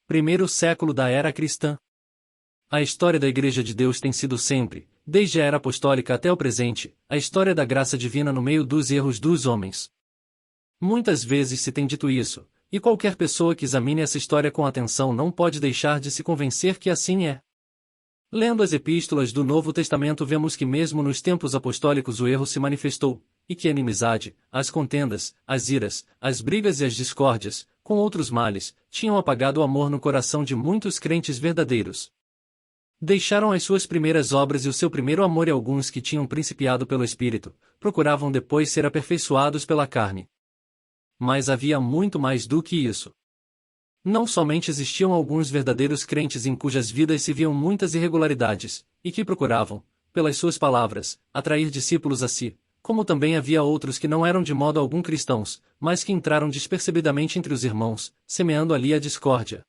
Primeiro século da era cristã. A história da Igreja de Deus tem sido sempre, desde a era apostólica até o presente, a história da graça divina no meio dos erros dos homens. Muitas vezes se tem dito isso, e qualquer pessoa que examine essa história com atenção não pode deixar de se convencer que assim é. Lendo as epístolas do Novo Testamento vemos que mesmo nos tempos apostólicos o erro se manifestou, e que a inimizade, as contendas, as iras, as brigas e as discórdias, com outros males, tinham apagado o amor no coração de muitos crentes verdadeiros. Deixaram as suas primeiras obras e o seu primeiro amor, e alguns que tinham principiado pelo Espírito, procuravam depois ser aperfeiçoados pela carne. Mas havia muito mais do que isso. Não somente existiam alguns verdadeiros crentes em cujas vidas se viam muitas irregularidades, e que procuravam, pelas suas palavras, atrair discípulos a si, como também havia outros que não eram de modo algum cristãos, mas que entraram despercebidamente entre os irmãos, semeando ali a discórdia.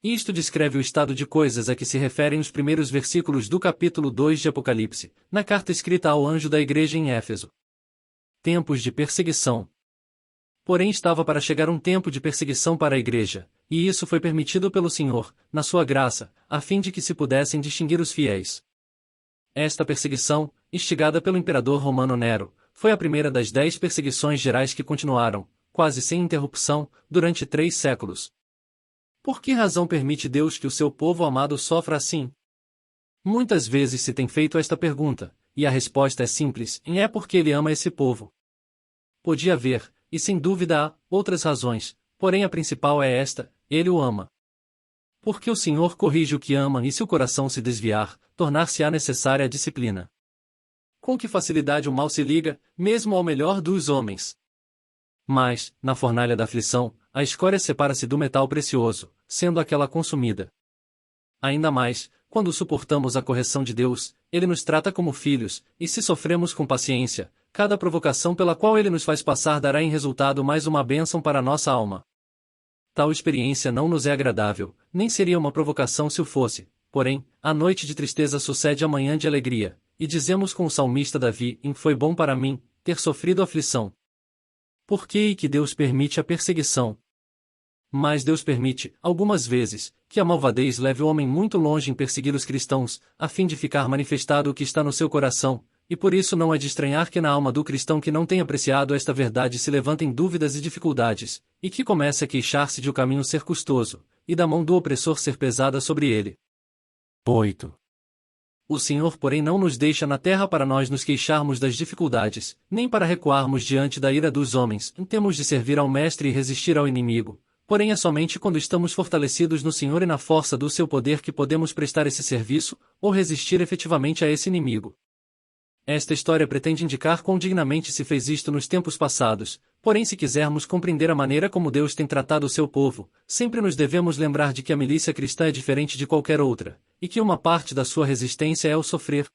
Isto descreve o estado de coisas a que se referem os primeiros versículos do capítulo 2 de Apocalipse, na carta escrita ao anjo da igreja em Éfeso. Tempos de perseguição. Porém estava para chegar um tempo de perseguição para a igreja, e isso foi permitido pelo Senhor, na sua graça, a fim de que se pudessem distinguir os fiéis. Esta perseguição, instigada pelo imperador romano Nero, foi a primeira das 10 perseguições gerais que continuaram, quase sem interrupção, durante 3 séculos. Por que razão permite Deus que o seu povo amado sofra assim? Muitas vezes se tem feito esta pergunta, e a resposta é simples, e é porque ele ama esse povo. Podia haver, e sem dúvida há, outras razões, porém a principal é esta: ele o ama. Porque o Senhor corrige o que ama, e se o coração se desviar, tornar-se-á necessária a disciplina. Com que facilidade o mal se liga, mesmo ao melhor dos homens. Mas, na fornalha da aflição, a escória separa-se do metal precioso, sendo aquela consumida. Ainda mais, quando suportamos a correção de Deus, ele nos trata como filhos, e se sofremos com paciência, cada provocação pela qual ele nos faz passar dará em resultado mais uma bênção para a nossa alma. Tal experiência não nos é agradável, nem seria uma provocação se o fosse, porém, a noite de tristeza sucede a manhã de alegria, e dizemos com o salmista Davi: foi bom para mim, ter sofrido aflição. Por que e que Deus permite a perseguição? Mas Deus permite, algumas vezes, que a malvadez leve o homem muito longe em perseguir os cristãos, a fim de ficar manifestado o que está no seu coração, e por isso não é de estranhar que na alma do cristão que não tem apreciado esta verdade se levantem dúvidas e dificuldades, e que comece a queixar-se de o caminho ser custoso, e da mão do opressor ser pesada sobre ele. 8. O Senhor, porém, não nos deixa na terra para nós nos queixarmos das dificuldades, nem para recuarmos diante da ira dos homens. Temos de servir ao Mestre e resistir ao inimigo, porém é somente quando estamos fortalecidos no Senhor e na força do seu poder que podemos prestar esse serviço, ou resistir efetivamente a esse inimigo. Esta história pretende indicar quão dignamente se fez isto nos tempos passados, porém se quisermos compreender a maneira como Deus tem tratado o seu povo, sempre nos devemos lembrar de que a milícia cristã é diferente de qualquer outra, e que uma parte da sua resistência é o sofrer.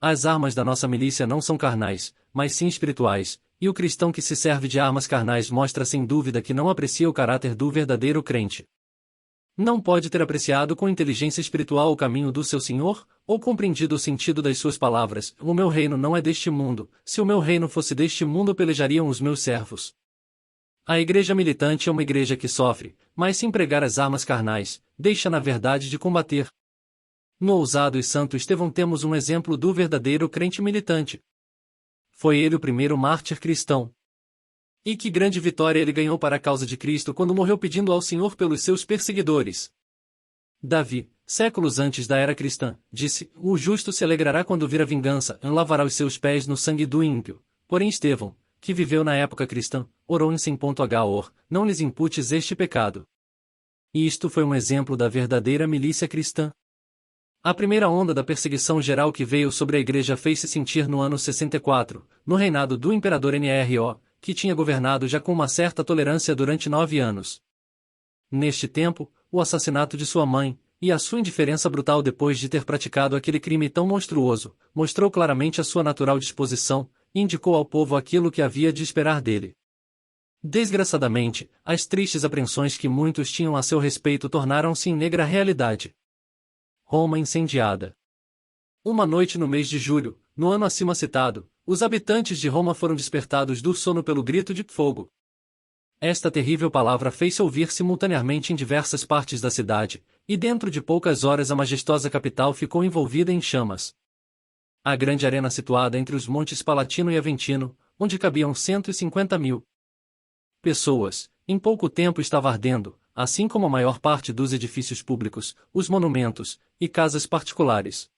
As armas da nossa milícia não são carnais, mas sim espirituais, e o cristão que se serve de armas carnais mostra sem dúvida que não aprecia o caráter do verdadeiro crente. Não pode ter apreciado com inteligência espiritual o caminho do seu Senhor, ou compreendido o sentido das suas palavras: o meu reino não é deste mundo, se o meu reino fosse deste mundo pelejariam os meus servos. A igreja militante é uma igreja que sofre, mas se empregar as armas carnais, deixa na verdade de combater. No ousado e santo Estevão temos um exemplo do verdadeiro crente militante. Foi ele o primeiro mártir cristão. E que grande vitória ele ganhou para a causa de Cristo quando morreu pedindo ao Senhor pelos seus perseguidores. Davi, séculos antes da era cristã, disse: o justo se alegrará quando vir a vingança, lavará os seus pés no sangue do ímpio. Porém Estevão, que viveu na época cristã, orou em sem.h. não lhes imputes este pecado. E isto foi um exemplo da verdadeira milícia cristã. A primeira onda da perseguição geral que veio sobre a igreja fez-se sentir no ano 64, no reinado do imperador Nero, que tinha governado já com uma certa tolerância durante 9 anos. Neste tempo, o assassinato de sua mãe, e a sua indiferença brutal depois de ter praticado aquele crime tão monstruoso, mostrou claramente a sua natural disposição, e indicou ao povo aquilo que havia de esperar dele. Desgraçadamente, as tristes apreensões que muitos tinham a seu respeito tornaram-se em negra realidade. Roma incendiada. Uma noite no mês de julho, no ano acima citado, os habitantes de Roma foram despertados do sono pelo grito de fogo. Esta terrível palavra fez-se ouvir simultaneamente em diversas partes da cidade, e dentro de poucas horas a majestosa capital ficou envolvida em chamas. A grande arena situada entre os montes Palatino e Aventino, onde cabiam 150.000 pessoas, em pouco tempo estava ardendo, assim como a maior parte dos edifícios públicos, os monumentos e casas particulares.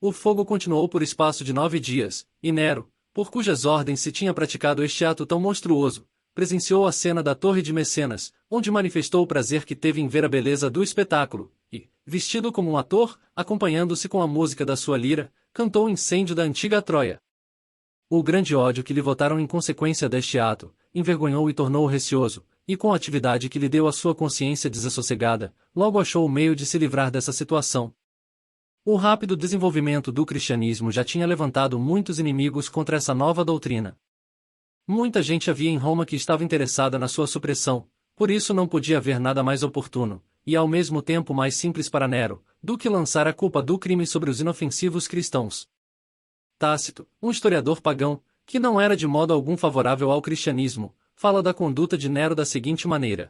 O fogo continuou por espaço de 9 dias, e Nero, por cujas ordens se tinha praticado este ato tão monstruoso, presenciou a cena da Torre de Mecenas, onde manifestou o prazer que teve em ver a beleza do espetáculo, e, vestido como um ator, acompanhando-se com a música da sua lira, cantou o incêndio da antiga Troia. O grande ódio que lhe votaram em consequência deste ato, envergonhou e tornou-o receoso, e com a atividade que lhe deu a sua consciência desassossegada, logo achou o meio de se livrar dessa situação. O rápido desenvolvimento do cristianismo já tinha levantado muitos inimigos contra essa nova doutrina. Muita gente havia em Roma que estava interessada na sua supressão, por isso não podia haver nada mais oportuno, e ao mesmo tempo mais simples para Nero, do que lançar a culpa do crime sobre os inofensivos cristãos. Tácito, um historiador pagão, que não era de modo algum favorável ao cristianismo, fala da conduta de Nero da seguinte maneira: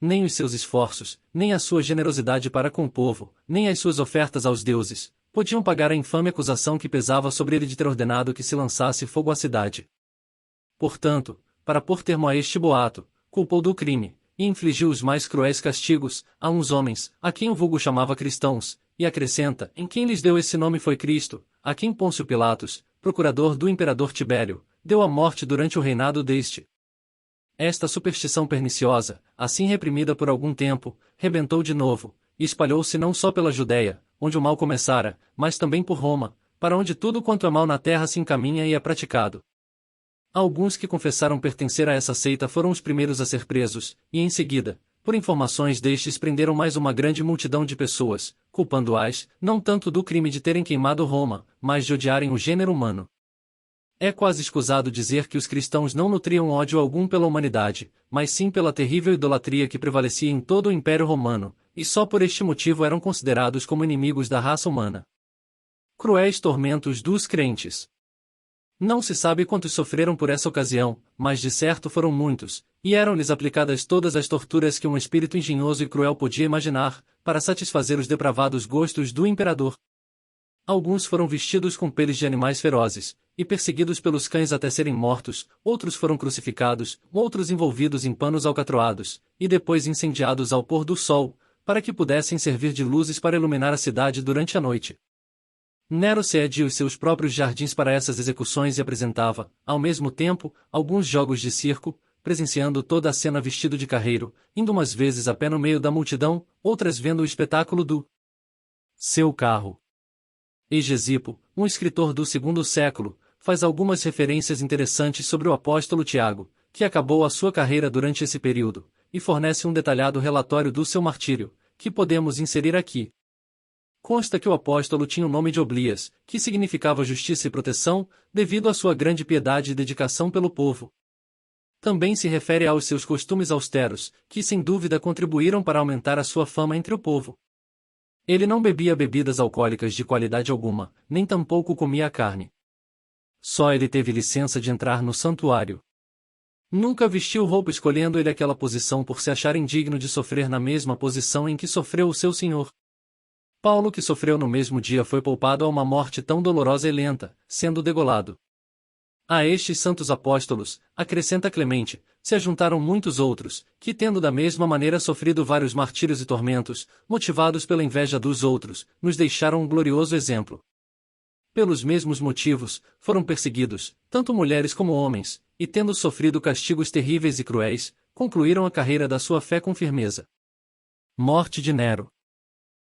nem os seus esforços, nem a sua generosidade para com o povo, nem as suas ofertas aos deuses, podiam pagar a infame acusação que pesava sobre ele de ter ordenado que se lançasse fogo à cidade. Portanto, para pôr termo a este boato, culpou do crime, e infligiu os mais cruéis castigos a uns homens, a quem o vulgo chamava cristãos, e acrescenta, em quem lhes deu esse nome foi Cristo, a quem Pôncio Pilatos, procurador do imperador Tibério, deu a morte durante o reinado deste. Esta superstição perniciosa, assim reprimida por algum tempo, rebentou de novo, e espalhou-se não só pela Judéia, onde o mal começara, mas também por Roma, para onde tudo quanto é mal na terra se encaminha e é praticado. Alguns que confessaram pertencer a essa seita foram os primeiros a ser presos, e em seguida, por informações destes prenderam mais uma grande multidão de pessoas, culpando-as, não tanto do crime de terem queimado Roma, mas de odiarem o gênero humano. É quase escusado dizer que os cristãos não nutriam ódio algum pela humanidade, mas sim pela terrível idolatria que prevalecia em todo o Império Romano, e só por este motivo eram considerados como inimigos da raça humana. Cruéis tormentos dos crentes. Não se sabe quantos sofreram por essa ocasião, mas de certo foram muitos, e eram-lhes aplicadas todas as torturas que um espírito engenhoso e cruel podia imaginar, para satisfazer os depravados gostos do imperador. Alguns foram vestidos com peles de animais ferozes, e perseguidos pelos cães até serem mortos, outros foram crucificados, outros envolvidos em panos alcatroados, e depois incendiados ao pôr do sol, para que pudessem servir de luzes para iluminar a cidade durante a noite. Nero cedia os seus próprios jardins para essas execuções e apresentava, ao mesmo tempo, alguns jogos de circo, presenciando toda a cena vestido de carreiro, indo umas vezes a pé no meio da multidão, outras vendo o espetáculo do seu carro. Hegesipo, um escritor do segundo século, faz algumas referências interessantes sobre o apóstolo Tiago, que acabou a sua carreira durante esse período, e fornece um detalhado relatório do seu martírio, que podemos inserir aqui. Consta que o apóstolo tinha o nome de Oblias, que significava justiça e proteção, devido à sua grande piedade e dedicação pelo povo. Também se refere aos seus costumes austeros, que sem dúvida contribuíram para aumentar a sua fama entre o povo. Ele não bebia bebidas alcoólicas de qualidade alguma, nem tampouco comia carne. Só ele teve licença de entrar no santuário. Nunca vestiu roupa escolhendo ele aquela posição por se achar indigno de sofrer na mesma posição em que sofreu o seu senhor. Paulo, que sofreu no mesmo dia, foi poupado a uma morte tão dolorosa e lenta, sendo degolado. A estes santos apóstolos, acrescenta Clemente, se ajuntaram muitos outros, que tendo da mesma maneira sofrido vários martírios e tormentos, motivados pela inveja dos outros, nos deixaram um glorioso exemplo. Pelos mesmos motivos, foram perseguidos, tanto mulheres como homens, e tendo sofrido castigos terríveis e cruéis, concluíram a carreira da sua fé com firmeza. Morte de Nero.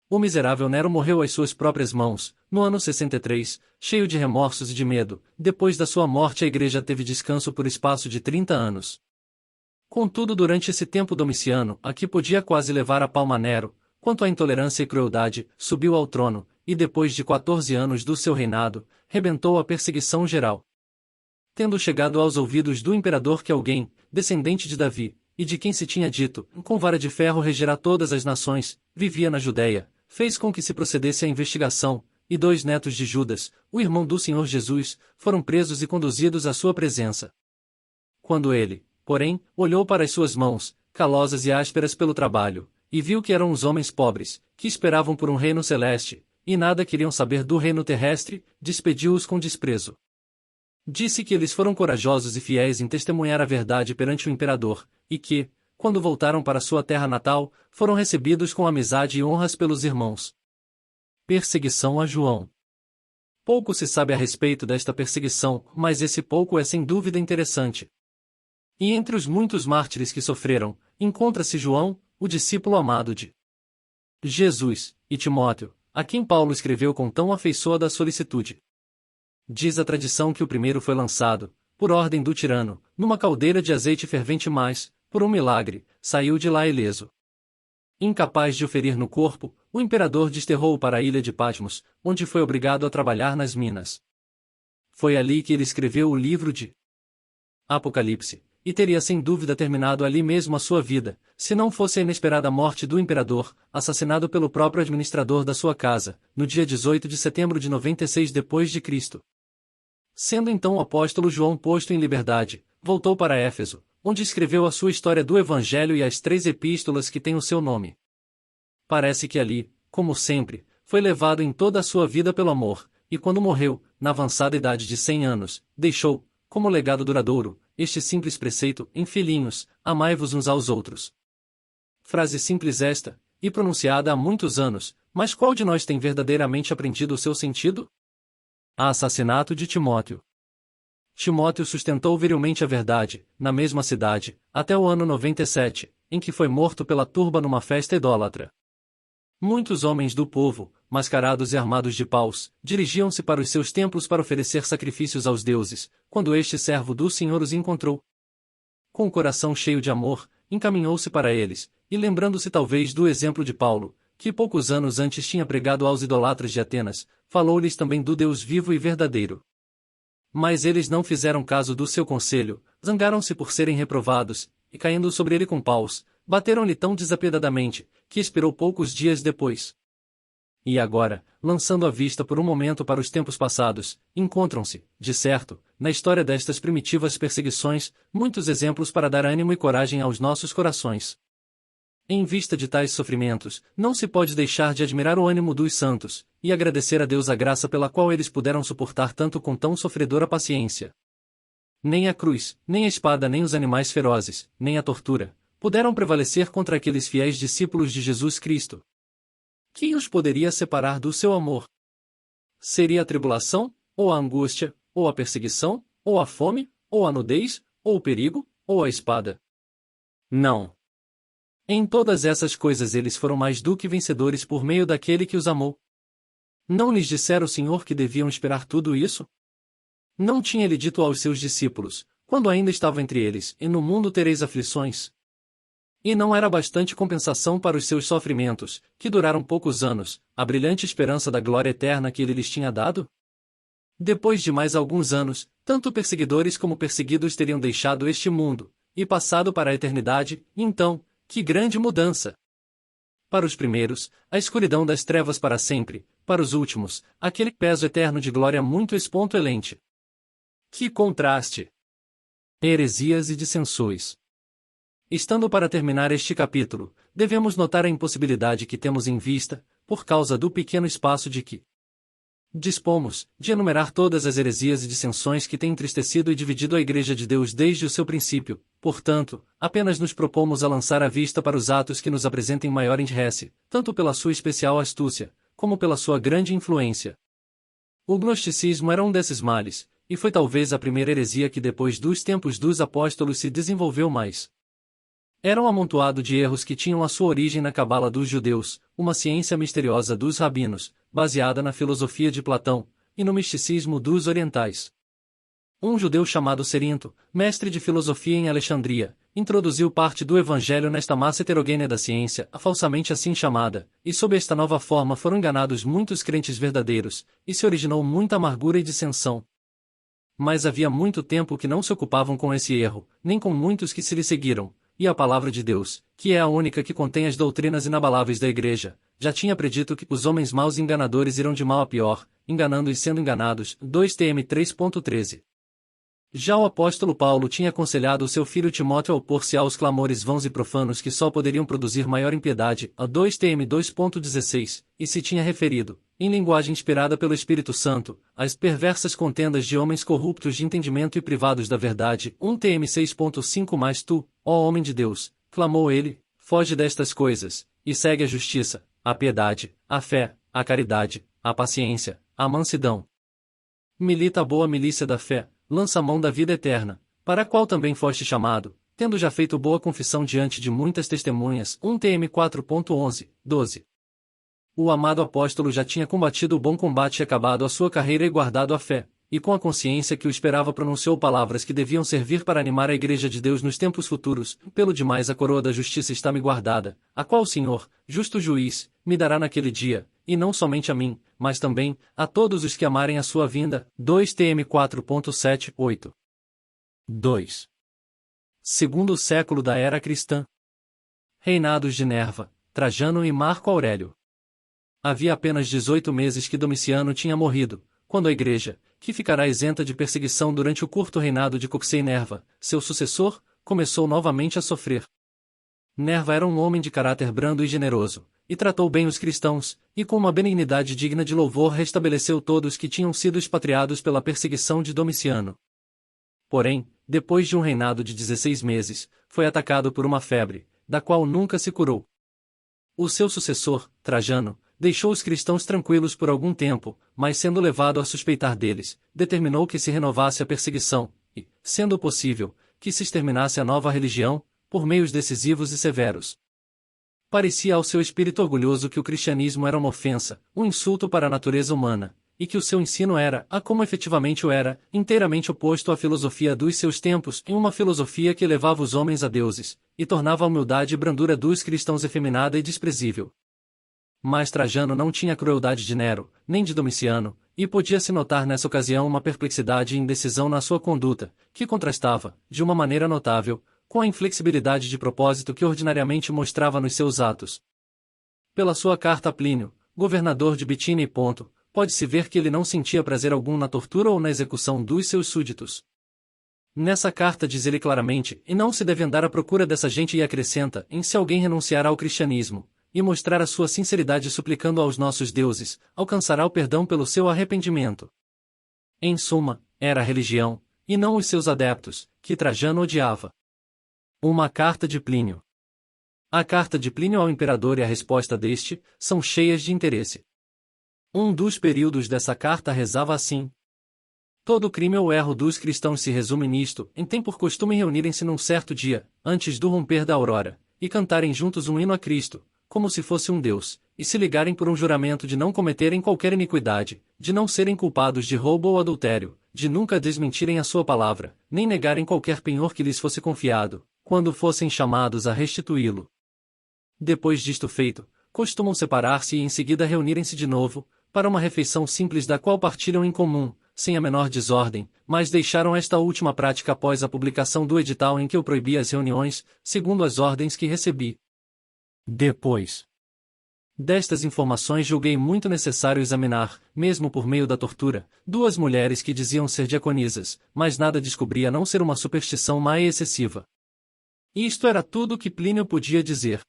O miserável Nero morreu às suas próprias mãos, no ano 63, cheio de remorsos e de medo. Depois da sua morte a igreja teve descanso por espaço de 30 anos. Contudo, durante esse tempo Domiciano, a que podia quase levar a palma Nero, quanto à intolerância e crueldade, subiu ao trono, e depois de 14 anos do seu reinado, rebentou a perseguição geral. Tendo chegado aos ouvidos do imperador que alguém, descendente de Davi, e de quem se tinha dito, com vara de ferro regerá todas as nações, vivia na Judéia, fez com que se procedesse à investigação, e 2 netos de Judas, o irmão do Senhor Jesus, foram presos e conduzidos à sua presença. Quando ele, porém, olhou para as suas mãos, calosas e ásperas pelo trabalho, e viu que eram uns homens pobres, que esperavam por um reino celeste, e nada queriam saber do reino terrestre, despediu-os com desprezo. Disse que eles foram corajosos e fiéis em testemunhar a verdade perante o imperador, e que, quando voltaram para sua terra natal, foram recebidos com amizade e honras pelos irmãos. Perseguição a João. Pouco se sabe a respeito desta perseguição, mas esse pouco é sem dúvida interessante. E entre os muitos mártires que sofreram, encontra-se João, o discípulo amado de Jesus, e Timóteo, a quem Paulo escreveu com tão afeiçoada solicitude. Diz a tradição que o primeiro foi lançado, por ordem do tirano, numa caldeira de azeite fervente, mas, por um milagre, saiu de lá ileso. Incapaz de o ferir no corpo, o imperador desterrou-o para a ilha de Patmos, onde foi obrigado a trabalhar nas minas. Foi ali que ele escreveu o livro de Apocalipse, e teria sem dúvida terminado ali mesmo a sua vida, se não fosse a inesperada morte do imperador, assassinado pelo próprio administrador da sua casa, no dia 18 de setembro de 96 d.C. Sendo então o apóstolo João posto em liberdade, voltou para Éfeso, onde escreveu a sua história do Evangelho e as 3 epístolas que têm o seu nome. Parece que ali, como sempre, foi levado em toda a sua vida pelo amor, e quando morreu, na avançada idade de 100 anos, deixou, como legado duradouro, este simples preceito: em filhinhos, amai-vos uns aos outros. Frase simples esta, e pronunciada há muitos anos, mas qual de nós tem verdadeiramente aprendido o seu sentido? Assassinato de Timóteo. Timóteo sustentou virilmente a verdade, na mesma cidade, até o ano 97, em que foi morto pela turba numa festa idólatra. Muitos homens do povo, mascarados e armados de paus, dirigiam-se para os seus templos para oferecer sacrifícios aos deuses, quando este servo do Senhor os encontrou. Com o coração cheio de amor, encaminhou-se para eles, e lembrando-se talvez do exemplo de Paulo, que poucos anos antes tinha pregado aos idolatras de Atenas, falou-lhes também do Deus vivo e verdadeiro. Mas eles não fizeram caso do seu conselho, zangaram-se por serem reprovados, e caindo sobre ele com paus, bateram-lhe tão desapiedadamente, que expirou poucos dias depois. E agora, lançando a vista por um momento para os tempos passados, encontram-se, de certo, na história destas primitivas perseguições, muitos exemplos para dar ânimo e coragem aos nossos corações. Em vista de tais sofrimentos, não se pode deixar de admirar o ânimo dos santos, e agradecer a Deus a graça pela qual eles puderam suportar tanto com tão sofredora paciência. Nem a cruz, nem a espada, nem os animais ferozes, nem a tortura, puderam prevalecer contra aqueles fiéis discípulos de Jesus Cristo. Quem os poderia separar do seu amor? Seria a tribulação, ou a angústia, ou a perseguição, ou a fome, ou a nudez, ou o perigo, ou a espada? Não. Em todas essas coisas eles foram mais do que vencedores por meio daquele que os amou. Não lhes dissera o Senhor que deviam esperar tudo isso? Não tinha ele dito aos seus discípulos, quando ainda estava entre eles: e no mundo tereis aflições? E não era bastante compensação para os seus sofrimentos, que duraram poucos anos, a brilhante esperança da glória eterna que ele lhes tinha dado? Depois de mais alguns anos, tanto perseguidores como perseguidos teriam deixado este mundo, e passado para a eternidade, e então, que grande mudança! Para os primeiros, a escuridão das trevas para sempre; para os últimos, aquele peso eterno de glória muito expoente. Que contraste! Heresias e dissensões. Estando para terminar este capítulo, devemos notar a impossibilidade que temos em vista, por causa do pequeno espaço de que dispomos, de enumerar todas as heresias e dissensões que têm entristecido e dividido a Igreja de Deus desde o seu princípio. Portanto, apenas nos propomos a lançar a vista para os atos que nos apresentem maior interesse, tanto pela sua especial astúcia, como pela sua grande influência. O gnosticismo era um desses males, e foi talvez a primeira heresia que depois dos tempos dos apóstolos se desenvolveu mais. Era um amontoado de erros que tinham a sua origem na cabala dos judeus, uma ciência misteriosa dos rabinos, baseada na filosofia de Platão, e no misticismo dos orientais. Um judeu chamado Cerinto, mestre de filosofia em Alexandria, introduziu parte do evangelho nesta massa heterogênea da ciência, falsamente assim chamada, e sob esta nova forma foram enganados muitos crentes verdadeiros, e se originou muita amargura e dissensão. Mas havia muito tempo que não se ocupavam com esse erro, nem com muitos que se lhe seguiram, e a palavra de Deus, que é a única que contém as doutrinas inabaláveis da Igreja, já tinha predito que os homens maus e enganadores irão de mal a pior, enganando e sendo enganados. 2 Tim 3.13. Já o apóstolo Paulo tinha aconselhado o seu filho Timóteo a opor-se aos clamores vãos e profanos que só poderiam produzir maior impiedade, a 2 Tim 2.16, e se tinha referido, em linguagem inspirada pelo Espírito Santo, às perversas contendas de homens corruptos de entendimento e privados da verdade, 1 Tim 6.5. Mas tu, ó homem de Deus, clamou ele, foge destas coisas, e segue a justiça, a piedade, a fé, a caridade, a paciência, a mansidão. Milita a boa milícia da fé, lança a mão da vida eterna, para a qual também foste chamado, tendo já feito boa confissão diante de muitas testemunhas. 1 Tim 4.11, 12. O amado apóstolo já tinha combatido o bom combate e acabado a sua carreira e guardado a fé, e com a consciência que o esperava pronunciou palavras que deviam servir para animar a Igreja de Deus nos tempos futuros. Pelo demais a coroa da justiça está me guardada, a qual o Senhor, justo juiz, me dará naquele dia, e não somente a mim, mas também a todos os que amarem a sua vinda. 2 Tim 4.7, 8. 2. Segundo século da era cristã. Reinados de Nerva, Trajano e Marco Aurélio. Havia apenas 18 meses que Domiciano tinha morrido, quando a Igreja, que ficará isenta de perseguição durante o curto reinado de Coxei Nerva, seu sucessor, começou novamente a sofrer. Nerva era um homem de caráter brando e generoso, e tratou bem os cristãos, e com uma benignidade digna de louvor restabeleceu todos que tinham sido expatriados pela perseguição de Domiciano. Porém, depois de um reinado de 16 meses, foi atacado por uma febre, da qual nunca se curou. O seu sucessor, Trajano, deixou os cristãos tranquilos por algum tempo, mas sendo levado a suspeitar deles, determinou que se renovasse a perseguição, e, sendo possível, que se exterminasse a nova religião, por meios decisivos e severos. Parecia ao seu espírito orgulhoso que o cristianismo era uma ofensa, um insulto para a natureza humana, e que o seu ensino era, como efetivamente o era, inteiramente oposto à filosofia dos seus tempos, em uma filosofia que levava os homens a deuses, e tornava a humildade e brandura dos cristãos efeminada e desprezível. Mas Trajano não tinha a crueldade de Nero, nem de Domiciano, e podia-se notar nessa ocasião uma perplexidade e indecisão na sua conduta, que contrastava, de uma maneira notável, com a inflexibilidade de propósito que ordinariamente mostrava nos seus atos. Pela sua carta a Plínio, governador de Bitínia e Ponto, pode-se ver que ele não sentia prazer algum na tortura ou na execução dos seus súditos. Nessa carta diz ele claramente, e não se deve andar à procura dessa gente, e acrescenta, em se alguém renunciar ao cristianismo, e mostrar a sua sinceridade suplicando aos nossos deuses, alcançará o perdão pelo seu arrependimento. Em suma, era a religião, e não os seus adeptos, que Trajano odiava. Uma carta de Plínio. A carta de Plínio ao imperador e a resposta deste, são cheias de interesse. Um dos períodos dessa carta rezava assim: todo crime ou erro dos cristãos se resume nisto, em tem por costume reunirem-se num certo dia, antes do romper da aurora, e cantarem juntos um hino a Cristo, como se fosse um Deus, e se ligarem por um juramento de não cometerem qualquer iniquidade, de não serem culpados de roubo ou adultério, de nunca desmentirem a sua palavra, nem negarem qualquer penhor que lhes fosse confiado, quando fossem chamados a restituí-lo. Depois disto feito, costumam separar-se e em seguida reunirem-se de novo, para uma refeição simples da qual partilham em comum, sem a menor desordem, mas deixaram esta última prática após a publicação do edital em que eu proibia as reuniões, segundo as ordens que recebi. Depois destas informações julguei muito necessário examinar, mesmo por meio da tortura, duas mulheres que diziam ser diaconisas, mas nada descobri a não ser uma superstição má e excessiva. Isto era tudo o que Plínio podia dizer.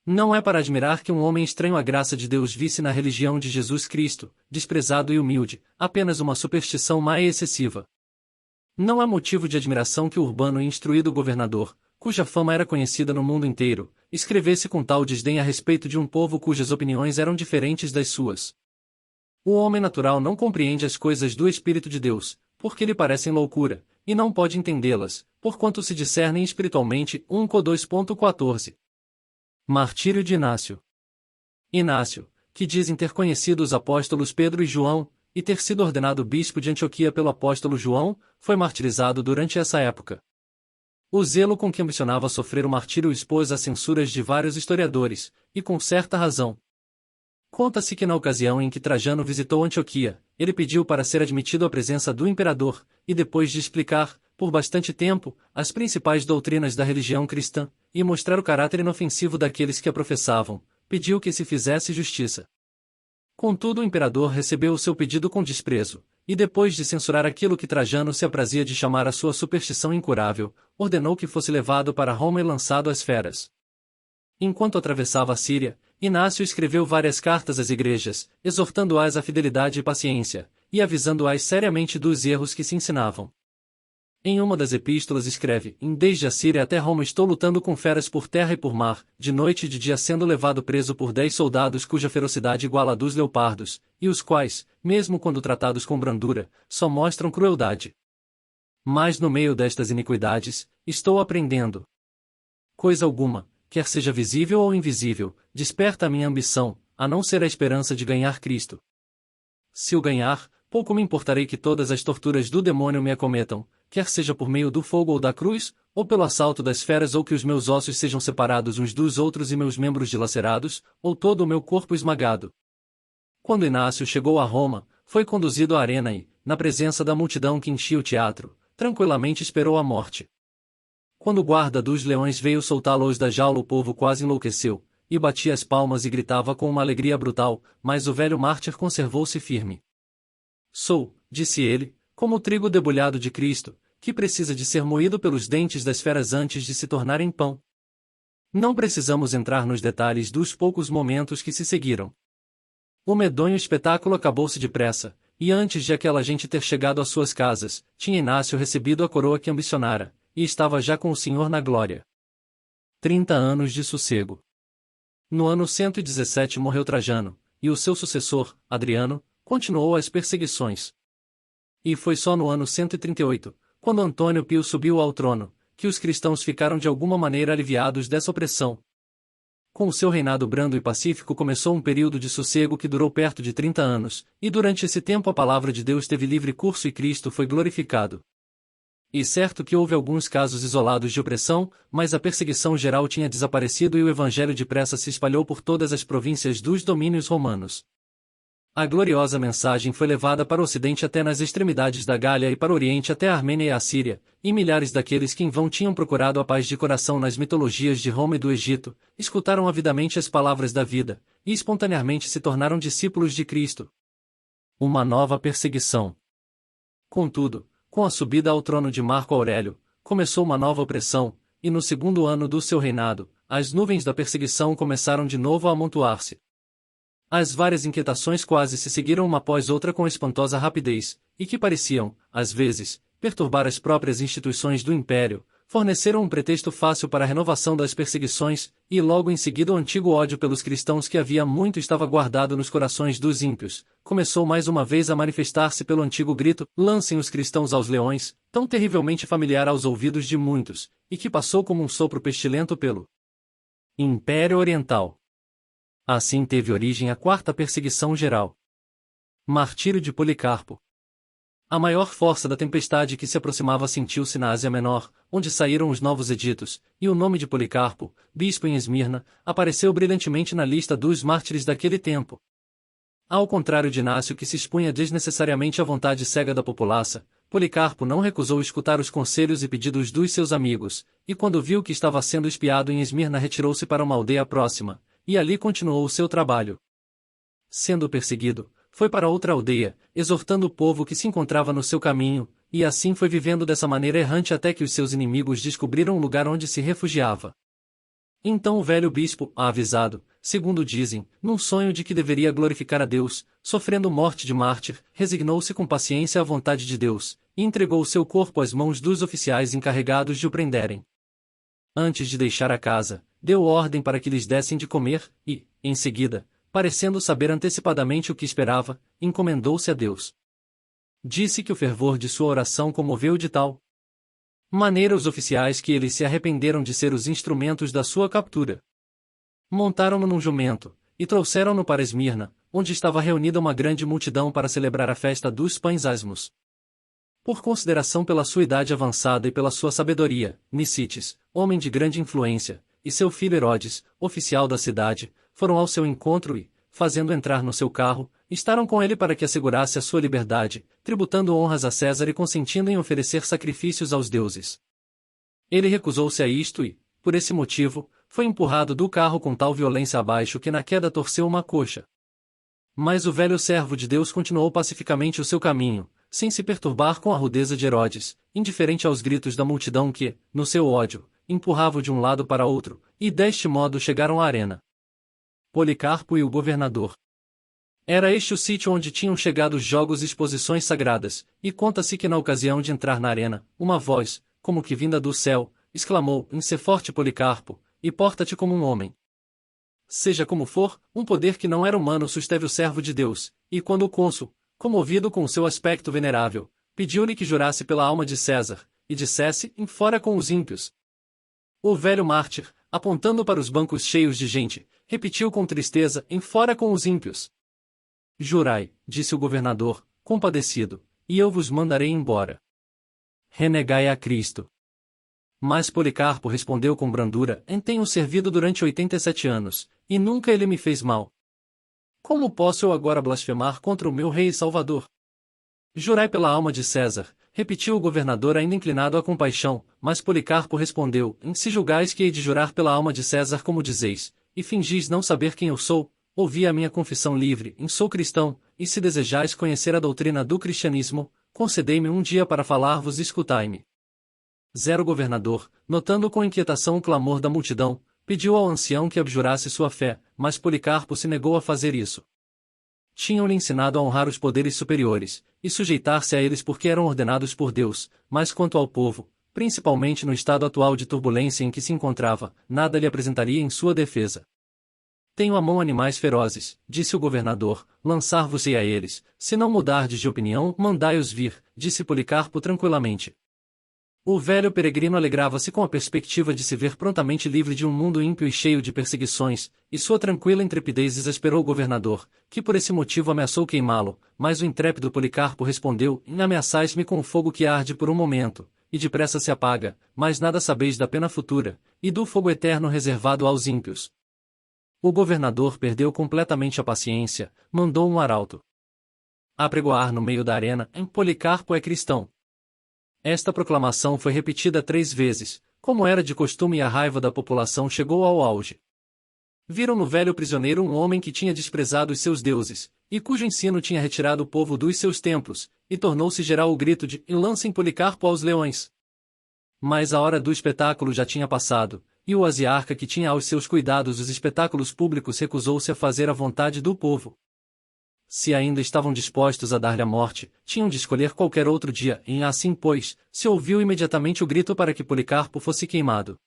Não é para admirar que um homem estranho à graça de Deus visse na religião de Jesus Cristo, desprezado e humilde, apenas uma superstição má e excessiva. Não há motivo de admiração que o urbano e instruído governador, cuja fama era conhecida no mundo inteiro, escrevesse com tal desdém a respeito de um povo cujas opiniões eram diferentes das suas. O homem natural não compreende as coisas do Espírito de Deus, porque lhe parecem loucura, e não pode entendê-las, porquanto se discernem espiritualmente. 1 Cor 2.14. Martírio de Inácio. Inácio, que dizem ter conhecido os apóstolos Pedro e João, e ter sido ordenado bispo de Antioquia pelo apóstolo João, foi martirizado durante essa época. O zelo com que ambicionava sofrer o martírio o expôs às censuras de vários historiadores, e com certa razão. Conta-se que na ocasião em que Trajano visitou Antioquia, ele pediu para ser admitido à presença do imperador, e depois de explicar, por bastante tempo, as principais doutrinas da religião cristã, e mostrar o caráter inofensivo daqueles que a professavam, pediu que se fizesse justiça. Contudo o imperador recebeu o seu pedido com desprezo, e depois de censurar aquilo que Trajano se aprazia de chamar a sua superstição incurável, ordenou que fosse levado para Roma e lançado às feras. Enquanto atravessava a Síria, Inácio escreveu várias cartas às igrejas, exortando-as à fidelidade e paciência, e avisando-as seriamente dos erros que se ensinavam. Em uma das epístolas escreve: Desde a Síria até Roma estou lutando com feras por terra e por mar, de noite e de dia sendo levado preso por 10 soldados cuja ferocidade iguala a dos leopardos, e os quais, mesmo quando tratados com brandura, só mostram crueldade. Mas no meio destas iniquidades, estou aprendendo. Coisa alguma, quer seja visível ou invisível, desperta a minha ambição, a não ser a esperança de ganhar Cristo. Se o ganhar, pouco me importarei que todas as torturas do demônio me acometam, quer seja por meio do fogo ou da cruz, ou pelo assalto das feras, ou que os meus ossos sejam separados uns dos outros e meus membros dilacerados, ou todo o meu corpo esmagado. Quando Inácio chegou a Roma, foi conduzido à arena e, na presença da multidão que enchia o teatro, tranquilamente esperou a morte. Quando o guarda dos leões veio soltá-los da jaula, o povo quase enlouqueceu, e batia as palmas e gritava com uma alegria brutal, mas o velho mártir conservou-se firme. Sou, disse ele, como o trigo debulhado de Cristo, que precisa de ser moído pelos dentes das feras antes de se tornar em pão. Não precisamos entrar nos detalhes dos poucos momentos que se seguiram. O medonho espetáculo acabou-se depressa, e antes de aquela gente ter chegado às suas casas, tinha Inácio recebido a coroa que ambicionara, e estava já com o Senhor na glória. 30 anos de sossego. No ano 117 morreu Trajano, e o seu sucessor, Adriano, continuou as perseguições. E foi só no ano 138, quando Antônio Pio subiu ao trono, que os cristãos ficaram de alguma maneira aliviados dessa opressão. Com o seu reinado brando e pacífico começou um período de sossego que durou perto de 30 anos, e durante esse tempo a palavra de Deus teve livre curso e Cristo foi glorificado. E certo que houve alguns casos isolados de opressão, mas a perseguição geral tinha desaparecido e o evangelho depressa se espalhou por todas as províncias dos domínios romanos. A gloriosa mensagem foi levada para o ocidente até nas extremidades da Gália e para o oriente até a Armênia e a Síria, e milhares daqueles que em vão tinham procurado a paz de coração nas mitologias de Roma e do Egito, escutaram avidamente as palavras da vida, e espontaneamente se tornaram discípulos de Cristo. Uma nova perseguição. Contudo, com a subida ao trono de Marco Aurélio, começou uma nova opressão, e no segundo ano do seu reinado, as nuvens da perseguição começaram de novo a amontoar-se. As várias inquietações quase se seguiram uma após outra com espantosa rapidez, e que pareciam, às vezes, perturbar as próprias instituições do império, forneceram um pretexto fácil para a renovação das perseguições, e logo em seguida o antigo ódio pelos cristãos que havia muito estava guardado nos corações dos ímpios, começou mais uma vez a manifestar-se pelo antigo grito: lancem os cristãos aos leões, tão terrivelmente familiar aos ouvidos de muitos, e que passou como um sopro pestilento pelo Império Oriental. Assim teve origem a quarta perseguição geral. Martírio de Policarpo. A maior força da tempestade que se aproximava sentiu-se na Ásia Menor, onde saíram os novos editos, e o nome de Policarpo, bispo em Esmirna, apareceu brilhantemente na lista dos mártires daquele tempo. Ao contrário de Inácio, que se expunha desnecessariamente à vontade cega da populaça, Policarpo não recusou escutar os conselhos e pedidos dos seus amigos, e quando viu que estava sendo espiado em Esmirna retirou-se para uma aldeia próxima, e ali continuou o seu trabalho. Sendo perseguido, foi para outra aldeia, exortando o povo que se encontrava no seu caminho, e assim foi vivendo dessa maneira errante até que os seus inimigos descobriram o lugar onde se refugiava. Então o velho bispo, avisado, segundo dizem, num sonho de que deveria glorificar a Deus, sofrendo morte de mártir, resignou-se com paciência à vontade de Deus, e entregou o seu corpo às mãos dos oficiais encarregados de o prenderem. Antes de deixar a casa, deu ordem para que lhes dessem de comer, e, em seguida, parecendo saber antecipadamente o que esperava, encomendou-se a Deus. Disse que o fervor de sua oração comoveu de tal maneira os oficiais que eles se arrependeram de ser os instrumentos da sua captura. Montaram-no num jumento, e trouxeram-no para Esmirna, onde estava reunida uma grande multidão para celebrar a festa dos pães asmos. Por consideração pela sua idade avançada e pela sua sabedoria, Nicites, homem de grande influência, e seu filho Herodes, oficial da cidade, foram ao seu encontro e, fazendo entrar no seu carro, estaram com ele para que assegurasse a sua liberdade, tributando honras a César e consentindo em oferecer sacrifícios aos deuses. Ele recusou-se a isto e, por esse motivo, foi empurrado do carro com tal violência abaixo que na queda torceu uma coxa. Mas o velho servo de Deus continuou pacificamente o seu caminho, sem se perturbar com a rudeza de Herodes, indiferente aos gritos da multidão que, no seu ódio, empurrava de um lado para outro, e deste modo chegaram à arena. Policarpo e o governador. Era este o sítio onde tinham chegado os jogos e exposições sagradas, e conta-se que na ocasião de entrar na arena, uma voz, como que vinda do céu, exclamou: "Sê forte, Policarpo, e porta-te como um homem." Seja como for, um poder que não era humano susteve o servo de Deus, e quando o cônsul, comovido com o seu aspecto venerável, pediu-lhe que jurasse pela alma de César, e dissesse: "Fora com os ímpios." O velho mártir, apontando para os bancos cheios de gente, repetiu com tristeza: "Fora com os ímpios." "Jurai", disse o governador, compadecido, "e eu vos mandarei embora." "Renegai a Cristo." Mas Policarpo respondeu com brandura: "Tenho servido durante 87 anos, e nunca ele me fez mal. Como posso eu agora blasfemar contra o meu rei e salvador?" "Jurai pela alma de César", repetiu o governador ainda inclinado à compaixão, mas Policarpo respondeu: "Se julgais que hei de jurar pela alma de César como dizeis, e fingis não saber quem eu sou, ouvi a minha confissão livre: sou cristão, e se desejais conhecer a doutrina do cristianismo, concedei-me um dia para falar-vos e escutai-me." O governador, notando com inquietação o clamor da multidão, pediu ao ancião que abjurasse sua fé, mas Policarpo se negou a fazer isso. Tinham-lhe ensinado a honrar os poderes superiores, e sujeitar-se a eles porque eram ordenados por Deus, mas quanto ao povo, principalmente no estado atual de turbulência em que se encontrava, nada lhe apresentaria em sua defesa. "Tenho à mão animais ferozes", disse o governador, "lançar-vos-ei a eles, se não mudardes de opinião, mandai-os vir", disse Policarpo tranquilamente. O velho peregrino alegrava-se com a perspectiva de se ver prontamente livre de um mundo ímpio e cheio de perseguições, e sua tranquila intrepidez exasperou o governador, que por esse motivo ameaçou queimá-lo, mas o intrépido Policarpo respondeu: "Ameaçais-me com o fogo que arde por um momento, e depressa se apaga, mas nada sabeis da pena futura, e do fogo eterno reservado aos ímpios." O governador perdeu completamente a paciência, mandou um arauto apregoar no meio da arena: "Policarpo é cristão." Esta proclamação foi repetida 3 vezes, como era de costume, e a raiva da população chegou ao auge. Viram no velho prisioneiro um homem que tinha desprezado os seus deuses, e cujo ensino tinha retirado o povo dos seus templos, e tornou-se geral o grito de: "Lancem Policarpo aos leões." Mas a hora do espetáculo já tinha passado, e o asiarca que tinha aos seus cuidados os espetáculos públicos recusou-se a fazer a vontade do povo. Se ainda estavam dispostos a dar-lhe a morte, tinham de escolher qualquer outro dia, e assim, pois, se ouviu imediatamente o grito para que Policarpo fosse queimado.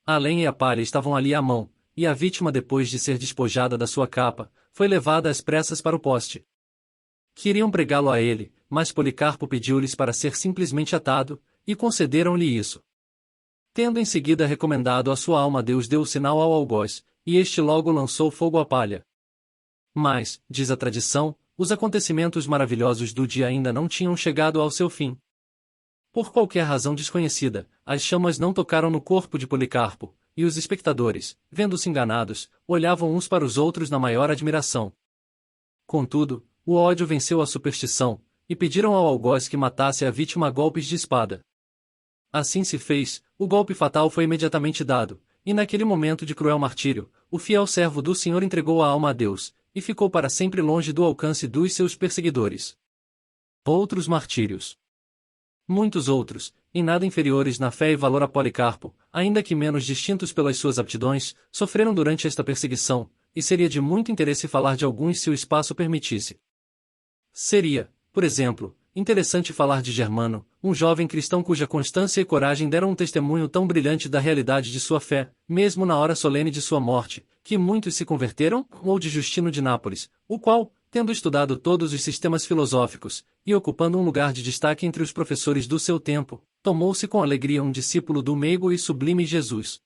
A lenha e a palha estavam ali à mão, e a vítima, depois de ser despojada da sua capa, foi levada às pressas para o poste. Queriam pregá-lo a ele, mas Policarpo pediu-lhes para ser simplesmente atado, e concederam-lhe isso. Tendo em seguida recomendado a sua alma a Deus, deu o sinal ao algoz, e este logo lançou fogo à palha. Mas, diz a tradição, os acontecimentos maravilhosos do dia ainda não tinham chegado ao seu fim. Por qualquer razão desconhecida, as chamas não tocaram no corpo de Policarpo, e os espectadores, vendo-se enganados, olhavam uns para os outros na maior admiração. Contudo, o ódio venceu a superstição, e pediram ao algoz que matasse a vítima a golpes de espada. Assim se fez, o golpe fatal foi imediatamente dado, e naquele momento de cruel martírio, o fiel servo do Senhor entregou a alma a Deus, e ficou para sempre longe do alcance dos seus perseguidores. Outros martírios. Muitos outros, em nada inferiores na fé e valor a Policarpo, ainda que menos distintos pelas suas aptidões, sofreram durante esta perseguição, e seria de muito interesse falar de alguns se o espaço permitisse. Seria, por exemplo, interessante falar de Germano, um jovem cristão cuja constância e coragem deram um testemunho tão brilhante da realidade de sua fé, mesmo na hora solene de sua morte, que muitos se converteram, ou de Justino de Nápoles, o qual, tendo estudado todos os sistemas filosóficos, e ocupando um lugar de destaque entre os professores do seu tempo, tomou-se com alegria um discípulo do meigo e sublime Jesus.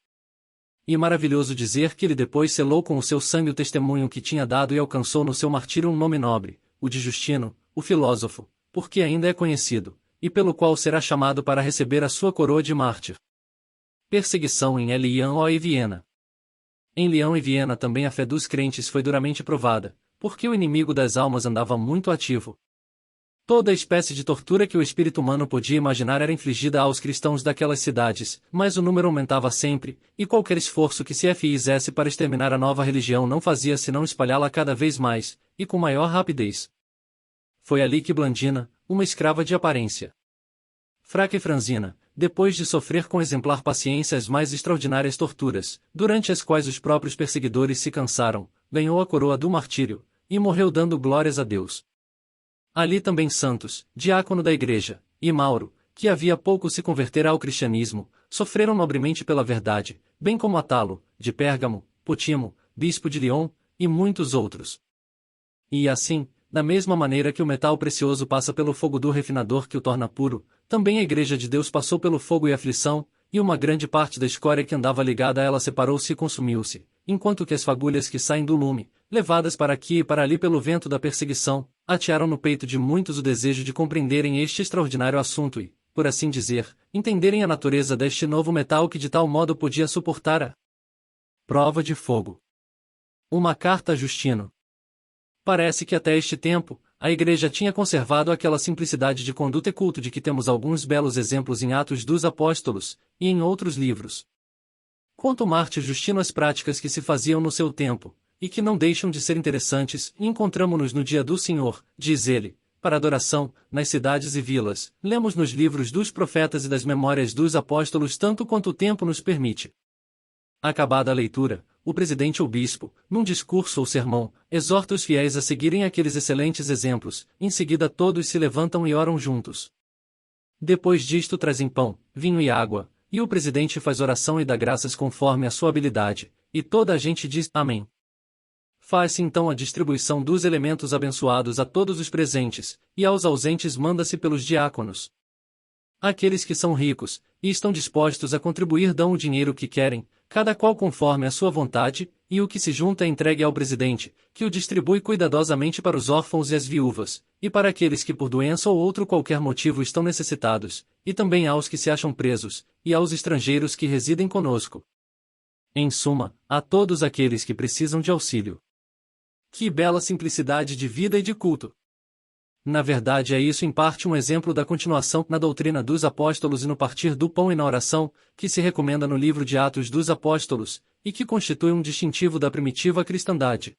E maravilhoso dizer que ele depois selou com o seu sangue o testemunho que tinha dado e alcançou no seu martírio um nome nobre, o de Justino, o filósofo, porque ainda é conhecido, e pelo qual será chamado para receber a sua coroa de mártir. Perseguição em Lyon e Viena. Em Leão e Viena também a fé dos crentes foi duramente provada, porque o inimigo das almas andava muito ativo. Toda a espécie de tortura que o espírito humano podia imaginar era infligida aos cristãos daquelas cidades, mas o número aumentava sempre, e qualquer esforço que se fizesse para exterminar a nova religião não fazia senão espalhá-la cada vez mais, e com maior rapidez. Foi ali que Blandina, uma escrava de aparência fraca e franzina, depois de sofrer com exemplar paciência as mais extraordinárias torturas, durante as quais os próprios perseguidores se cansaram, ganhou a coroa do martírio, e morreu dando glórias a Deus. Ali também Santos, diácono da igreja, e Mauro, que havia pouco se convertera ao cristianismo, sofreram nobremente pela verdade, bem como Atalo, de Pérgamo, Potimo, bispo de Lyon, e muitos outros. E assim, da mesma maneira que o metal precioso passa pelo fogo do refinador que o torna puro, também a Igreja de Deus passou pelo fogo e aflição, e uma grande parte da escória que andava ligada a ela separou-se e consumiu-se, enquanto que as fagulhas que saem do lume, levadas para aqui e para ali pelo vento da perseguição, atearam no peito de muitos o desejo de compreenderem este extraordinário assunto e, por assim dizer, entenderem a natureza deste novo metal que de tal modo podia suportar a prova de fogo. Uma carta a Justino. Parece que até este tempo, a Igreja tinha conservado aquela simplicidade de conduta e culto de que temos alguns belos exemplos em Atos dos Apóstolos, e em outros livros. Quanto Marte Justino as práticas que se faziam no seu tempo, e que não deixam de ser interessantes, encontramo-nos no dia do Senhor, diz ele, para adoração, nas cidades e vilas, lemos nos livros dos profetas e das memórias dos apóstolos tanto quanto o tempo nos permite. Acabada a leitura, o presidente ou bispo, num discurso ou sermão, exorta os fiéis a seguirem aqueles excelentes exemplos, em seguida todos se levantam e oram juntos. Depois disto trazem pão, vinho e água, e o presidente faz oração e dá graças conforme a sua habilidade, e toda a gente diz Amém. Faz-se então a distribuição dos elementos abençoados a todos os presentes, e aos ausentes manda-se pelos diáconos. Aqueles que são ricos, e estão dispostos a contribuir dão o dinheiro que querem, cada qual conforme a sua vontade, e o que se junta é entregue ao presidente, que o distribui cuidadosamente para os órfãos e as viúvas, e para aqueles que por doença ou outro qualquer motivo estão necessitados, e também aos que se acham presos, e aos estrangeiros que residem conosco. Em suma, a todos aqueles que precisam de auxílio. Que bela simplicidade de vida e de culto! Na verdade isso em parte um exemplo da continuação na doutrina dos apóstolos e no partir do pão e na oração, que se recomenda no livro de Atos dos Apóstolos, e que constitui um distintivo da primitiva cristandade.